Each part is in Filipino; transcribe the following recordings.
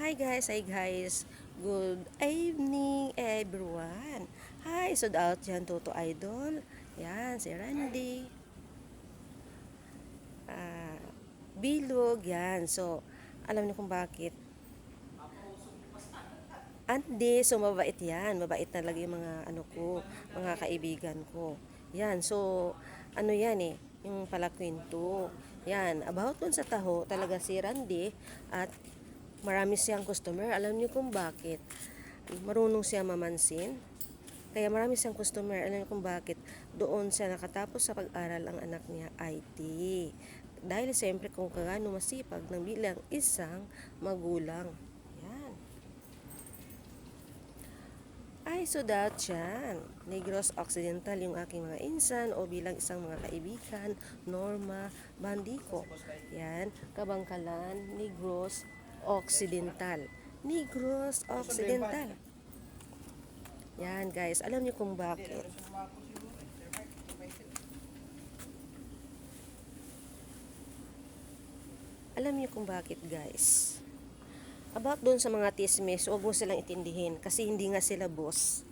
Hi guys. Good evening everyone. Hi, sold out dyan, Toto Idol. Yan, si Randy. Ah, Bilog, yan. So, alam niyo kung bakit. Hindi, so mabait yan. Mabait talaga yung mga mga kaibigan ko. Yan, so, ano yan eh, yung palakwento. Yan, about dun sa taho, talaga si Randy at marami siyang customer. Alam niyo kung bakit. Marunong siya mamansin. Kaya marami siyang customer. Alam niyo kung bakit. Doon siya nakatapos sa pag-aral ang anak niya IT. Dahil siyempre kung kagano masipag ng bilang isang magulang. Yan. Ay, so that yan. Negros Occidental yung aking mga insan o bilang isang mga kaibigan, Norma Bandico. Yan. Kabangkalan, Negros Occidental. Negros Occidental. Yan guys, alam niyo kung bakit. Alam niyo kung bakit guys. About doon sa mga tismis, huwag mo silang itindihin kasi hindi nga sila boss.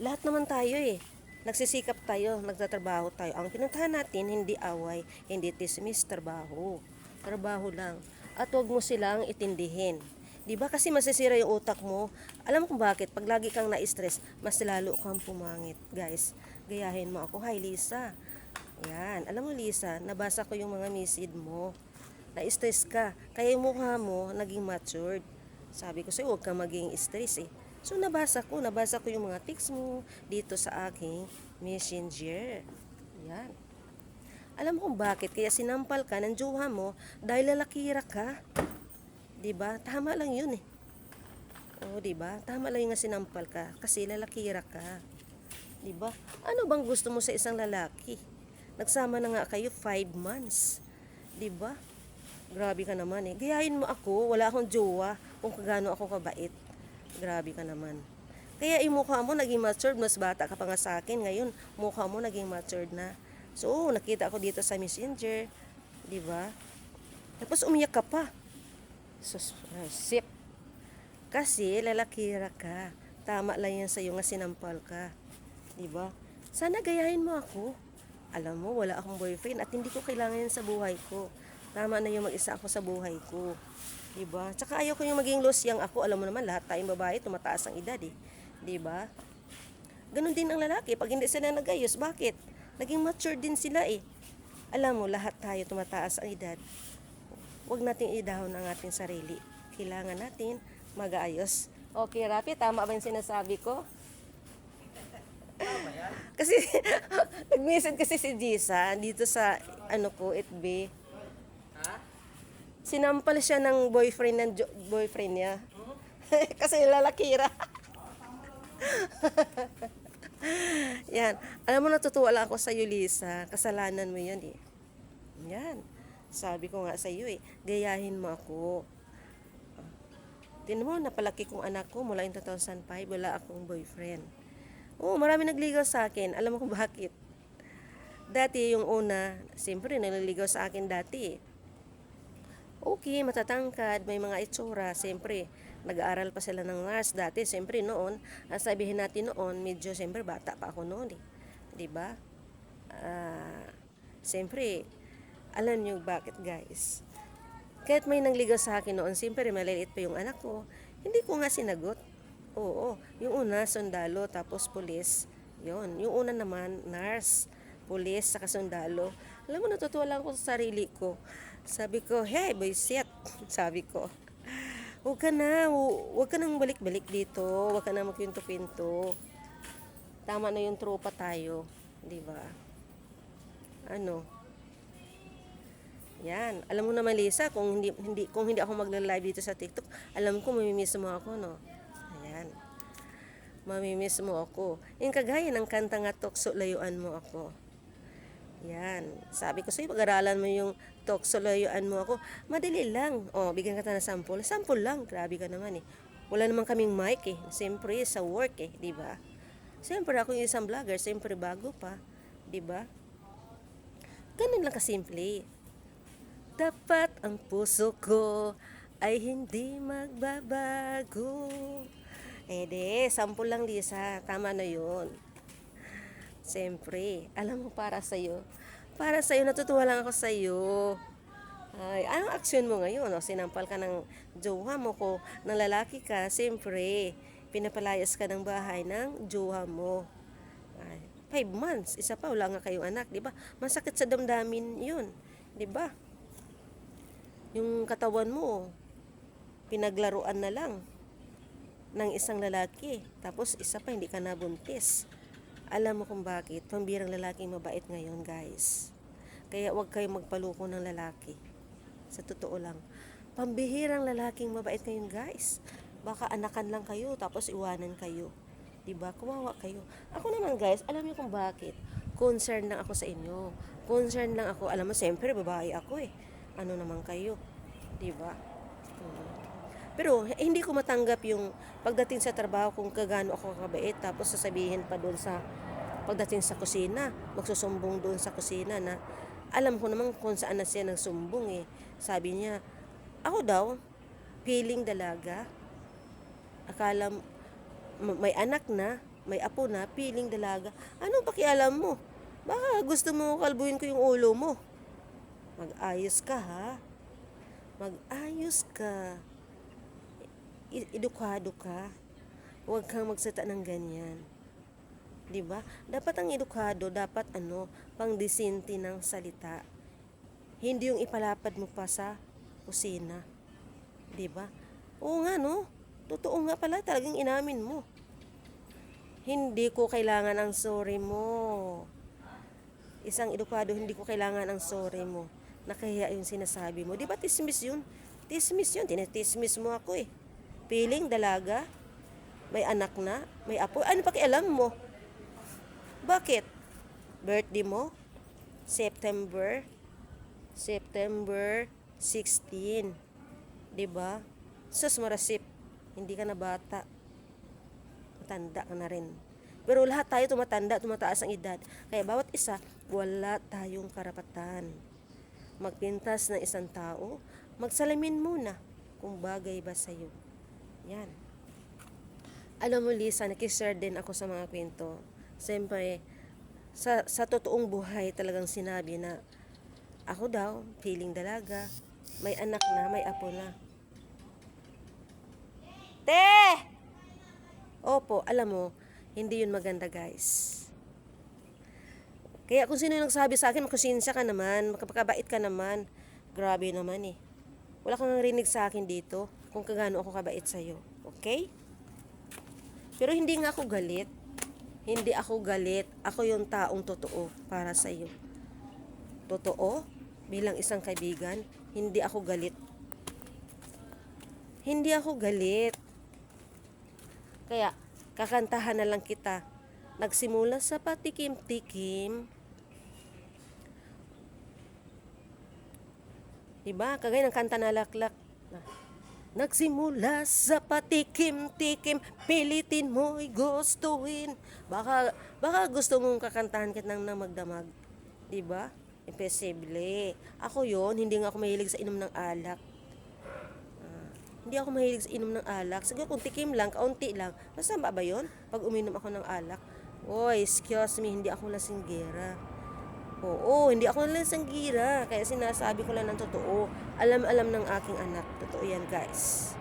Lahat naman tayo eh. Nagsisikap tayo, nagtatrabaho tayo. Ang pinuntahan natin, hindi away, hindi tismis, trabaho. Trabaho lang. At huwag mo silang itindihin. Diba kasi masisira yung utak mo. Alam mo kung bakit? Pag lagi kang na-stress, mas lalo kang pumangit. Guys, gayahin mo ako. Hi Lisa. Yan. Alam mo Lisa, nabasa ko yung mga message mo. Na-stress ka. Kaya yung mukha mo naging matured. Sabi ko sa'yo, huwag kang maging stress eh. So nabasa ko yung mga text mo dito sa aking messenger. Yan. Alam mo kung bakit? Kaya sinampal ka ng jowa mo dahil lalakira ka. 'Di ba? Tama lang 'yun eh. Oh, 'di ba? Tama lang 'yung sinampal ka kasi lalakira ka. 'Di ba? Ano bang gusto mo sa isang lalaki? Nagsama na nga kayo 5 months. 'Di ba? Grabe ka naman eh. Gayahin mo ako, wala akong jowa kung kagano ako kabait. Grabe ka naman. Kaya yung mukha mo naging matured, mas bata ka pa nga sa akin. Ngayon, mukha mo naging matured na. So, nakita ako dito sa messenger. 'Di ba? Tapos umiyak ka pa. Sus, sip. Kasi lalakira ka. Tama lang yan sa'yo nga sinampal ka. Diba? Sana gayahin mo ako. Alam mo, wala akong boyfriend at hindi ko kailangan yan sa buhay ko. Tama na yung mag-isa ako sa buhay ko. Diba? Tsaka ayaw ko yung maging losyang ako. Alam mo naman, lahat tayong babae, tumataas ang edad eh. Diba? Ganon din ang lalaki. Pag hindi sila nag-ayos, bakit? Naging mature din sila eh. Alam mo, lahat tayo tumataas ang edad. Huwag nating idahon ang ating sarili. Kailangan natin mag-aayos. Okay, Rapi, tama ba yung sinasabi ko? Tama yan. Kasi, nag-message kasi si Jisa dito sa, FB. Ha? Sinampal siya ng boyfriend niya. Kasi lalakira. Yan. Alam mo, natutuwa lang ako sa iyo, Lisa. Kasalanan mo yan eh. Yan. Sabi ko nga sa iyo eh, gayahin mo ako. Tingnan mo, napalaki kong anak ko mula in 2005, wala akong boyfriend. Oo, marami nagligaw sa akin. Alam mo kung bakit? Dati yung una, siyempre naliligaw sa akin dati eh. Okay, matatangkad, may mga itsura, siyempre, nag-aaral pa sila ng nurse dati, siyempre noon, sabihin natin noon, medyo siyempre bata pa ako noon eh. 'Di ba? Siyempre, alam niyo bakit guys? Kahit may nangligaw sa akin noon, siyempre maliliit pa yung anak ko, hindi ko nga sinagot. Oo, yung una, sundalo, tapos pulis. Yon, yung una naman, nurse, pulis, saka sundalo. Alam mo, natutuwa lang ako sa sarili ko. Sabi ko, hey, boyset, sabi ko. Huwag ka nang balik-balik dito, huwag ka nang magkwento-kwento. Tama na yung tropa tayo, di ba? Ano? Yan. Alam mo naman Lisa, kung hindi ako magla-live dito sa TikTok, alam ko mamimiss mo ako, no? Ayan. Mamimiss mo ako. Yung kagaya ng kanta nga Tokso, layuan mo ako. Yan. Sabi ko sa'yo, pag-aralan mo yung Tokso, layuan mo ako. Madali lang. O, bigyan ka na ng sample. Sample lang. Grabe ka naman eh. Wala naman kaming mic eh. Siyempre, sa work eh. Diba? Siyempre, ako yung isang vlogger. Siyempre, bago pa. Diba? Ganun lang kasimple. Dapat ang puso ko ay hindi magbabago. Sample lang Lisa, tama na yun. Siyempre, alam mo para sa'yo, natutuwa lang ako sa'yo. Ay, anong aksyon mo ngayon? O, sinampal ka ng jowa mo ko, ng lalaki ka, siyempre, pinapalayas ka ng bahay ng jowa mo. Ay, 5 months, isa pa, wala nga kayong anak, di ba? Masakit sa damdamin yun, di ba? Yung katawan mo, pinaglaruan na lang ng isang lalaki, tapos isa pa, hindi ka nabuntis. Alam mo kung bakit? Pambirang lalaking mabait ngayon, guys. Kaya huwag kayong magpaluko ng lalaki. Sa totoo lang. Pambihirang lalaking mabait ngayon, guys. Baka anakan lang kayo, tapos iwanan kayo. Diba? Kawawa kayo. Ako naman, guys, alam niyo kung bakit? Concern lang ako sa inyo. Concern lang ako. Alam mo, siyempre, babae ako eh. Ano naman kayo? Diba? Pero hindi ko matanggap yung pagdating sa trabaho kung kagano ako kabait, tapos sasabihin pa doon sa pagdating sa kusina, magsusumbong doon sa kusina na alam ko naman kung saan na siya nagsumbong eh. Sabi niya, ako daw, piling dalaga, akala may anak na, may apo na, piling dalaga. Anong pakialam mo? Baka gusto mo kalbuhin ko yung ulo mo. Mag-ayos ka ha. Mag-ayos ka. Edukado ka. Huwag kang magsata ng ganyan. 'Di ba? Dapat ang edukado, dapat pangdisente ng salita. Hindi yung ipalapad mo pa sa kusina. 'Di ba? Oo nga no. Totoo nga pala, talagang inamin mo. Hindi ko kailangan ang sorry mo. Isang edukado, hindi ko kailangan ang sorry mo. Nakahiya yung sinasabi mo. 'Di ba tismis yun? Tismis yun. Tinatismis mo ako eh. Piling dalaga, may anak na, may apo. Ano pakialam mo? Bakit? Birthday mo? September 16. 'Di ba? Sus marasip. Hindi ka na bata. Matanda ka na rin. Pero lahat tayo tumatanda, tumataas ang edad. Kaya bawat isa, wala tayong karapatan. Magpintas ng isang tao, magsalamin muna kung bagay ba sa'yo. Yan. Alam mo Lisa, nakishare din ako sa mga kwento. Siyempre, sa totoong buhay talagang sinabi na ako daw, piling dalaga, may anak na, may apo na. Te! Opo, alam mo, hindi yun maganda guys. Kaya kung sino yung nagsabi sa akin, makonsensya ka naman, makapagkabait ka naman. Grabe naman eh. Wala kang narinig sa akin dito kung kagano ako kabait sa'yo. Okay? Pero hindi nga ako galit. Hindi ako galit. Ako yung taong totoo para sa'yo. Totoo, bilang isang kaibigan, hindi ako galit. Hindi ako galit. Kaya, kakantahan na lang kita. Nagsimula sa patikim-tikim. Diba? Kagaya ng kanta na laklak. Nagsimula sa patikim-tikim, pilitin mo'y gustuhin. Baka gusto mong kakantahan kita ng magdamag. Diba? Imposible. Ako yon, hindi nga ako mahilig sa inom ng alak. Hindi ako mahilig sa inom ng alak. Siguro kung tikim lang, kaunti lang. Masama ba yun? Pag uminom ako ng alak. Oy, excuse me, hindi ako lasinggera. Oo, hindi ako lasinggera. Kaya sinasabi ko lang ng totoo. Alam ng aking anak. Totoo yan, guys.